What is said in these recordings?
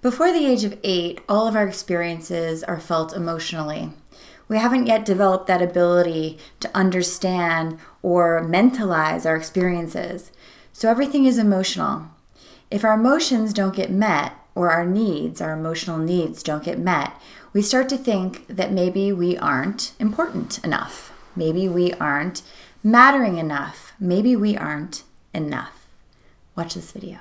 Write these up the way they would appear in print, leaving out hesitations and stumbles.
Before the age of 8, all of our experiences are felt emotionally. We haven't yet developed that ability to understand or mentalize our experiences. So everything is emotional. If our emotions don't get met, or our emotional needs don't get met, we start to think that maybe we aren't important enough. Maybe we aren't mattering enough. Maybe we aren't enough. Watch this video.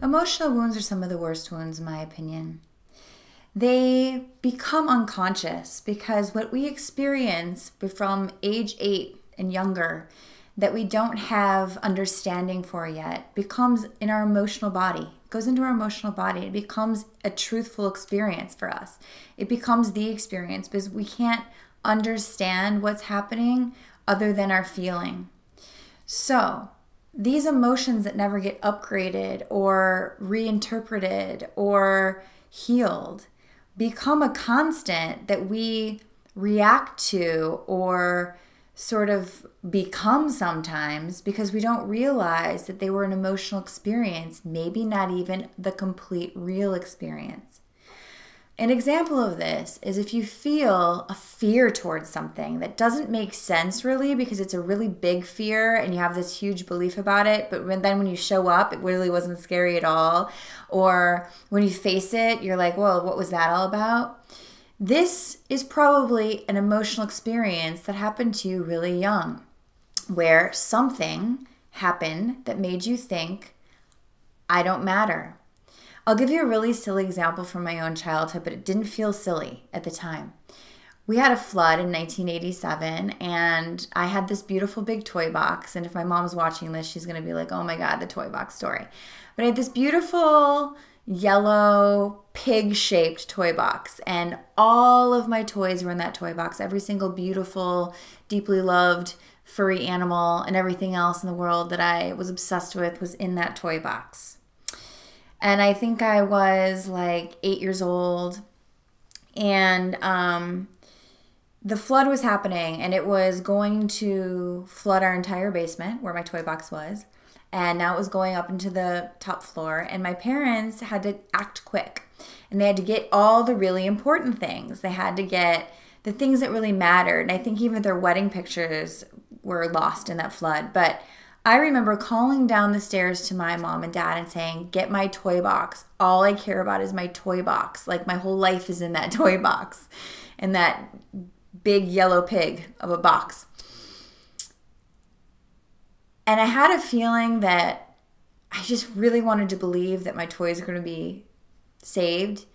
Emotional wounds are some of the worst wounds, in my opinion. They become unconscious because what we experience from age 8 and younger that we don't have understanding for yet becomes in our emotional body. It goes into our emotional body. It becomes a truthful experience for us. It becomes the experience because we can't understand what's happening other than our feeling. So, these emotions that never get upgraded or reinterpreted or healed become a constant that we react to or sort of become sometimes because we don't realize that they were an emotional experience, maybe not even the complete real experience. An example of this is if you feel a fear towards something that doesn't make sense really because it's a really big fear and you have this huge belief about it, but then when you show up, it really wasn't scary at all. Or when you face it, you're like, well, what was that all about? This is probably an emotional experience that happened to you really young, where something happened that made you think, I don't matter. I'll give you a really silly example from my own childhood, but it didn't feel silly at the time. We had a flood in 1987, and I had this beautiful big toy box, and if my mom's watching this, she's going to be like, oh my God, the toy box story. But I had this beautiful yellow pig-shaped toy box, and all of my toys were in that toy box. Every single beautiful, deeply loved furry animal and everything else in the world that I was obsessed with was in that toy box. And I think I was like 8 years old, and the flood was happening, and it was going to flood our entire basement where my toy box was, and now it was going up into the top floor, and my parents had to act quick, and they had to get all the really important things. They had to get the things that really mattered, and I think even their wedding pictures were lost in that flood, but I remember calling down the stairs to my mom and dad and saying, get my toy box. All I care about is my toy box. Like my whole life is in that toy box, in that big yellow pig of a box. And I had a feeling that I just really wanted to believe that my toys were going to be saved,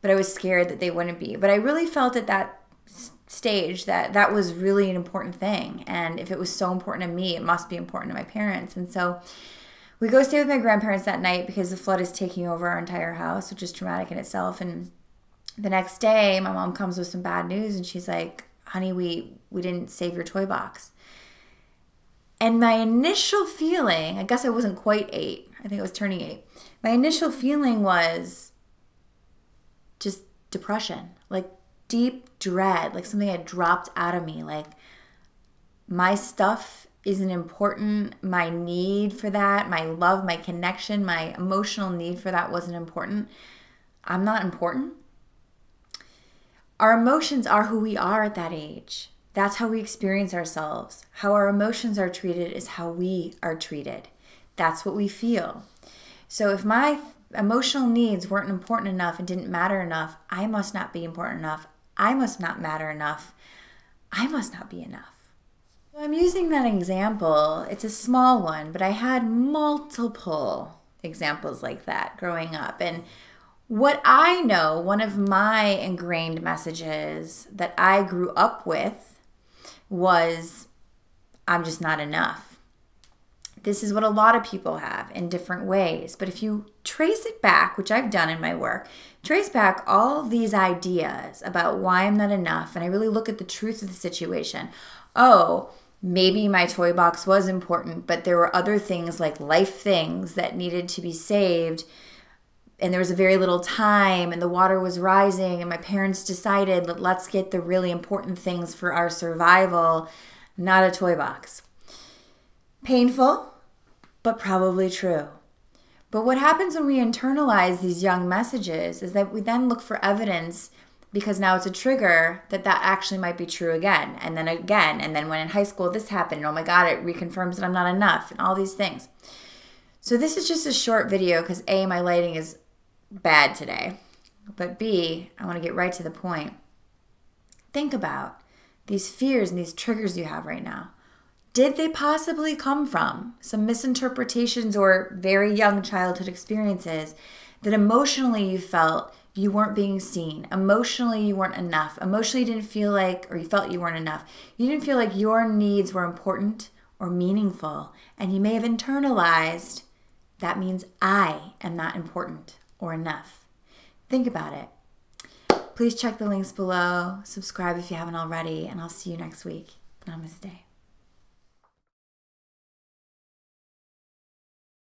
but I was scared that they wouldn't be. But I really felt at that stage that was really an important thing, and if it was so important to me, it must be important to my parents. And so we go stay with my grandparents that night because the flood is taking over our entire house, which is traumatic in itself. And the next day my mom comes with some bad news, and she's like, honey, we didn't save your toy box. And my initial feeling, I guess I wasn't quite 8, I think I was turning 8, my initial feeling was just depression, like deep dread, like something had dropped out of me, like my stuff isn't important, my need for that, my love, my connection, my emotional need for that wasn't important. I'm not important. Our emotions are who we are at that age. That's how we experience ourselves. How our emotions are treated is how we are treated. That's what we feel. So if my emotional needs weren't important enough and didn't matter enough, I must not be important enough. I must not matter enough. I must not be enough. So I'm using that example. It's a small one, but I had multiple examples like that growing up. And what I know, one of my ingrained messages that I grew up with was, I'm just not enough. This is what a lot of people have in different ways. But if you trace it back, which I've done in my work, trace back all of these ideas about why I'm not enough, and I really look at the truth of the situation. Oh, maybe my toy box was important, but there were other things like life things that needed to be saved, and there was a very little time, and the water was rising, and my parents decided that let's get the really important things for our survival, not a toy box. Painful, but probably true. But what happens when we internalize these young messages is that we then look for evidence, because now it's a trigger that actually might be true again, and then when in high school this happened, and oh my God, it reconfirms that I'm not enough, and all these things. So this is just a short video because A, my lighting is bad today, but B, I want to get right to the point. Think about these fears and these triggers you have right now. Did they possibly come from some misinterpretations or very young childhood experiences that emotionally you felt you weren't being seen, emotionally you weren't enough, emotionally you didn't feel like, or you felt you weren't enough, you didn't feel like your needs were important or meaningful, and you may have internalized that means I am not important or enough. Think about it. Please check the links below, subscribe if you haven't already, and I'll see you next week. Namaste.